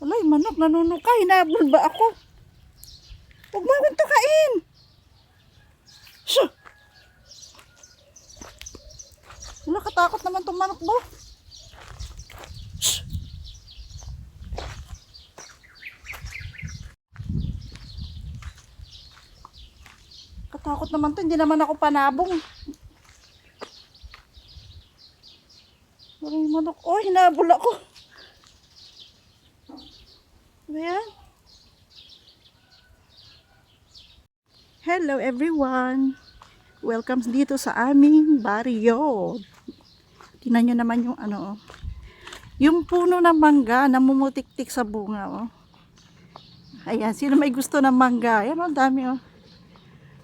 Alay, manok, nanunukay. Hinabol ba ako? Huwag mo akong tukain. Shoo! Wala, katakot naman itong manok mo. Shoo! Katakot naman to. Hindi naman ako panabong. Maraming manok. Oh, hinabol ako. Ayan. Hello everyone. Welcome dito sa aming baryo. Tingnan nyo naman yung ano, oh. Yung puno ng mangga namumutik-tik sa bunga, oh. Ayan, sino may gusto ng mangga? Ayan, oh, dami, oh.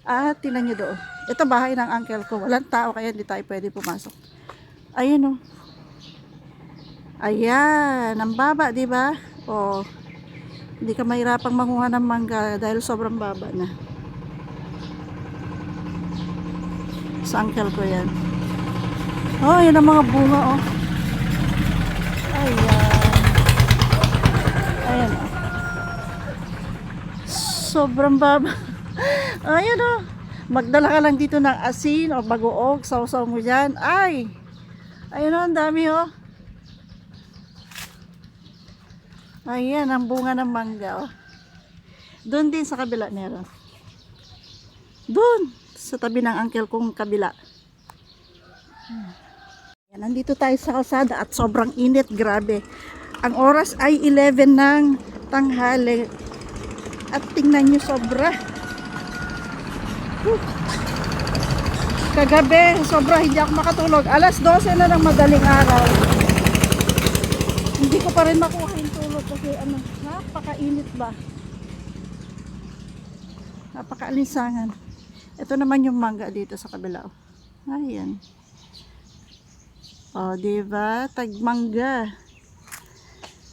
At tingnan nyo doon. Ito bahay ng uncle ko. Walang tao kaya hindi tayo pwede pumasok. Ayan, oh. Ayan, ang baba, di ba? Oh. Hindi ka mahirapang manguha ng mangga dahil sobrang baba na. Sa uncle ko yan. Oh, yun ang mga bunga, oh. Ayan. Ayan, oh. Sobrang baba. Ayan, oh. Magdala ka lang dito ng asin o bagoong, sausaw mo dyan. Ay! Ayan, oh, ang dami, oh. Ayan, ang bunga ng mangga, oh. Doon din sa kabila meron. Doon, sa tabi ng uncle kong kabila. Ayan, nandito tayo sa kalsada at sobrang init, grabe. Ang oras ay 11 ng tanghali. At tingnan nyo, sobra. Kagabi, sobra, hindi ako makatulog. Alas 12 na ng madaling araw. Hindi ko pa rin makuha yung tulog kasi ano, napakainit ba? Napakaalinsangan. Ito naman yung mangga dito sa kabila. Ayan. O, diba? Tagmangga.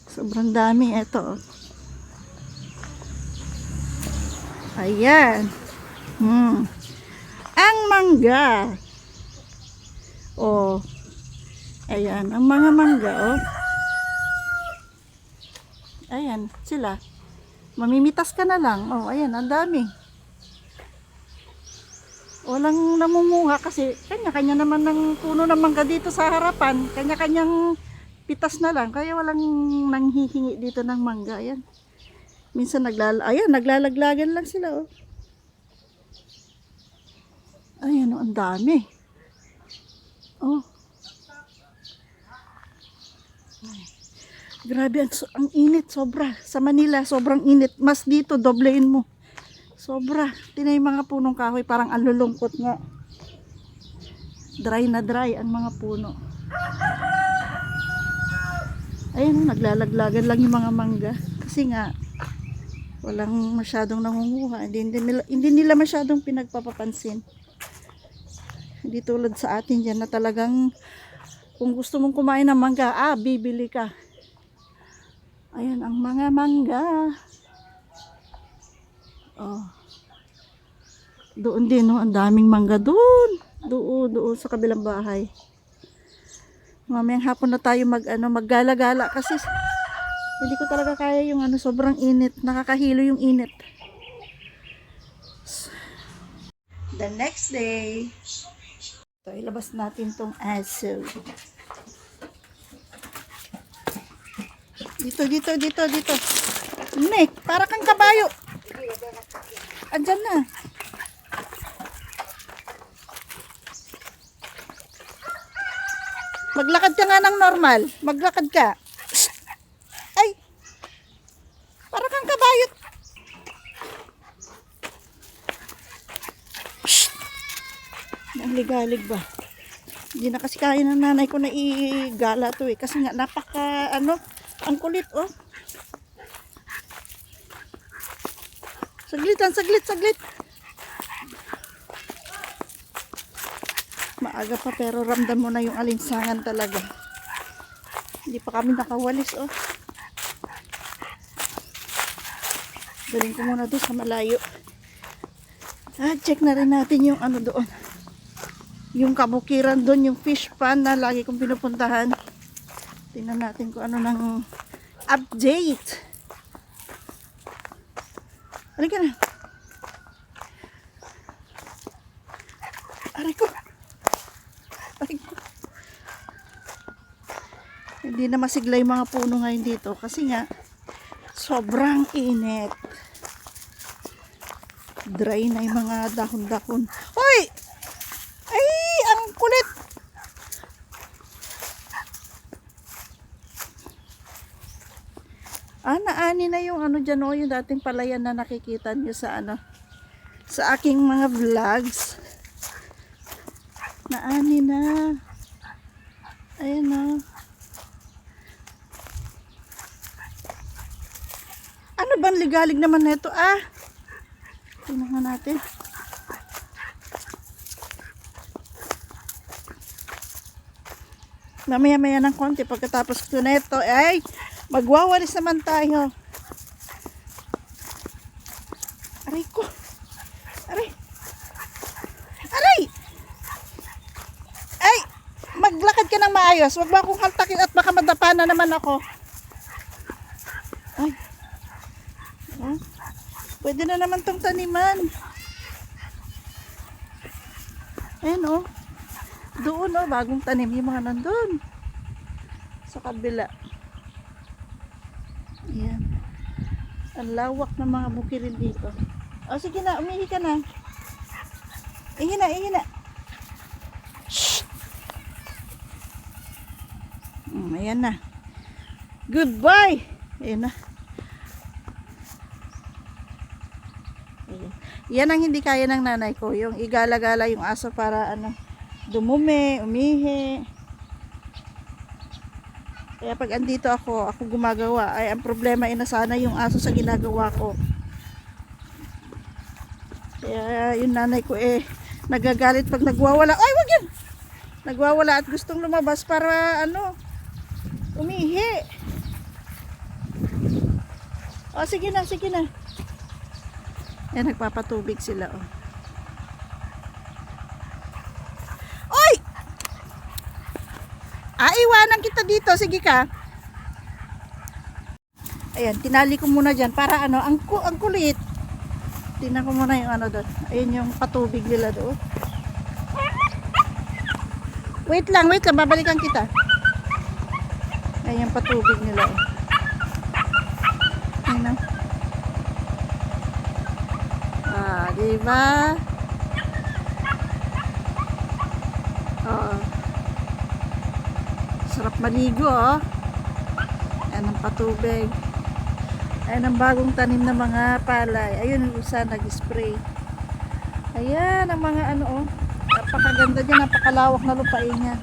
Sobrang dami ito. Ayan. Ang mangga. O. Ayan. Ang mga mangga, oh. Ayan, sila. Mamimitas ka na lang. Oh, ayan, ang dami. Walang namunguha kasi kanya-kanya naman ng puno ng mangga dito sa harapan. Kanya-kanyang pitas na lang. Kaya walang nanghihingi dito ng mangga. Ayan. Minsan naglalaglagan lang sila, oh. Ayan, oh, ang dami. Oh. Grabe, ang init, sobra. Sa Manila, sobrang init. Mas dito, doblein mo. Sobra. Tinay mga punong kahoy, parang alulungkot nga. Dry na dry ang mga puno. Ayun, naglalaglagan lang yung mga mangga. Kasi nga, walang masyadong nangunguha. Hindi nila masyadong pinagpapapansin. Hindi tulad sa atin dyan na talagang kung gusto mong kumain ng mangga, bibili ka. Ayan ang mga mangga. Oh. Doon din, oh, ang daming mangga doon. Doon sa kabilang bahay. Mamayang hapon na tayo maggala-gala kasi hindi ko talaga kaya yung sobrang init. Nakakahilo yung init. The next day. So, ilabas natin tong aso. Dito. Nick, para kang kabayo. Andyan na. Maglakad ka nga ng normal. Maglakad ka. Ay. Para kang kabayo. Naligalig ba? Hindi na kasi kaya ng nanay ko na igala to eh. Kasi nga napaka ang kulit, oh. Saglit. Maaga pa pero ramdam mo na yung alinsangan talaga. Hindi pa kami nakawalis, oh. Galing ko muna doon sa malayo. Check na rin natin yung doon. Yung kabukiran doon, yung fish pond na lagi kong pinupuntahan. Tingnan natin kung ano ng update. Halika na. Aray ko. Aray ko. Hindi na masigla yung mga puno ngayon dito kasi nga sobrang init. Dry na yung mga dahon-dahon. Hoy! Ay, ang kulit! Naani na yung ano dyan, yung dating palayan na nakikita nyo sa ano, sa aking mga vlogs. Naani na. Ayan o. Ano bang ligalig naman nito? Tingnan nga natin. Mamaya-maya ng konti pagkatapos ko na ito, ay magwawalis naman tayo. Aray ko. Aray. Aray! Ay! Maglakad ka ng maayos. Huwag mo akong haltakin at baka madapa na naman ako. Ay. Pwede na naman tong taniman. Ayan o. Doon o, bagong tanim yung mga nandun. Sa kabila. Ayan. Ang lawak ng mga bukilin dito. O sige na, umihi ka na. Ihi na, ihi na. Shhh! Ayan na. Goodbye! Ayan na. Ayan. Yan ang hindi kaya ng nanay ko. Yung igala-gala yung aso para ano, dumumi, umihi. Kaya pag andito ako gumagawa, ay ang problema ay nasana yung aso sa ginagawa ko. Kaya yung nanay ko nagagalit pag nagwawala. Ay, wag yan! Nagwawala at gustong lumabas para ano, umihi. O, sige na, sige na. Yan, nagpapatubig sila, o. Oy! Iwanan kita dito, sige ka. Ayan, tinali ko muna dyan para ano, ang kulit. Tingnan ko muna yung ano doon. Ayun yung patubig nila doon. Wait lang, babalikan kita. Ayun yung patubig nila. Ayun. Diba? Sarap maligo, oh. Ayan ang patubig. Ayan ang bagong tanim na mga palay. Ayun yung isa nag-spray. Ayan ang mga ano, oh. Napakaganda dyan, napakalawak na lupain niya.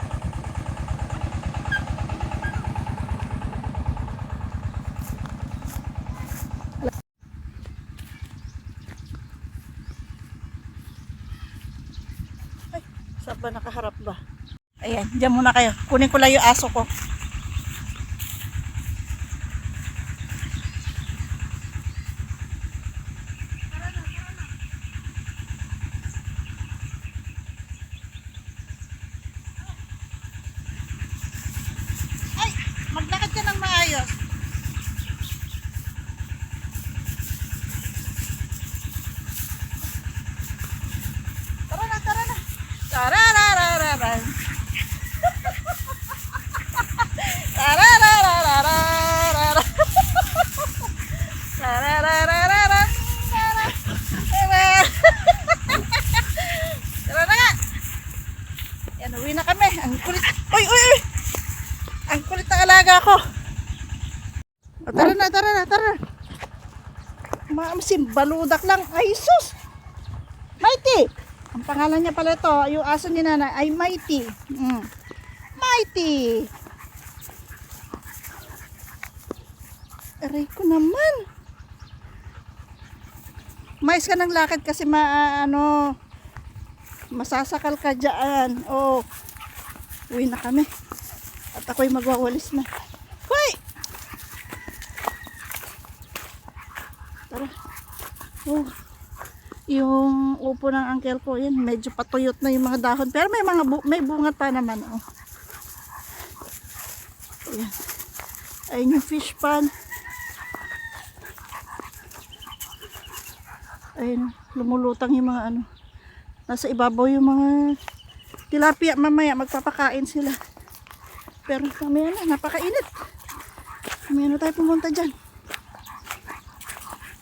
Ay, saan ba nakaharap ba? Ayan, dyan muna kayo. Kunin ko lang yung aso ko. Ay, maglakad ka ng maayos. Tara na, tara na. Tarararararan. Tararararara. Tarararararan. Tara na nga. Yan, uwi na kami. Ang kulit. Uy, uy, uy. Ang kulit ng alaga ko. O, tara na, tara na, tara na. Maamsim, baludak lang. Ay, sus. Mighty. Ang pangalan niya pala ito, yung aso ni nanay ay Mighty. Mighty. Aray ko naman. Mais ka ng lakad kasi masasakal ka dyan. Oh, uwi na kami. At ako'y magwawalis na. Hoy! Tara. Oh. Yung upo ng uncle ko, yan, medyo patuyot na yung mga dahon. Pero may may bunga pa naman. Oh. Ayan. Ayun yung fish pond. Ayun, lumulutang yung mga ano. Nasa ibabaw yung mga tilapia. Mamaya magpapakain sila. Pero mamaya na, napakainit. Mamaya na tayo pumunta dyan.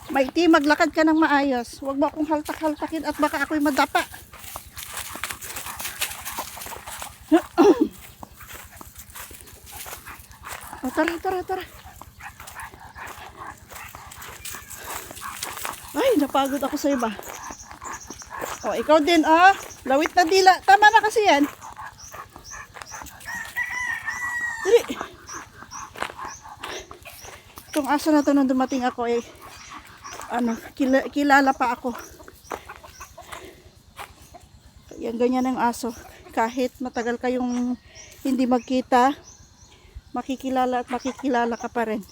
Maiti, maglakad ka ng maayos. Huwag mo akong haltak-haltakin at baka ako'y madapa. O, tara. Ay, napagod ako sa iba. O, ikaw din, lawit na dila. Tama na kasi yan. Dali. Itong aso na to nung dumating ako kilala pa ako. Yan, ganyan ang aso. Kahit matagal kayong hindi magkita, makikilala at makikilala ka pa rin.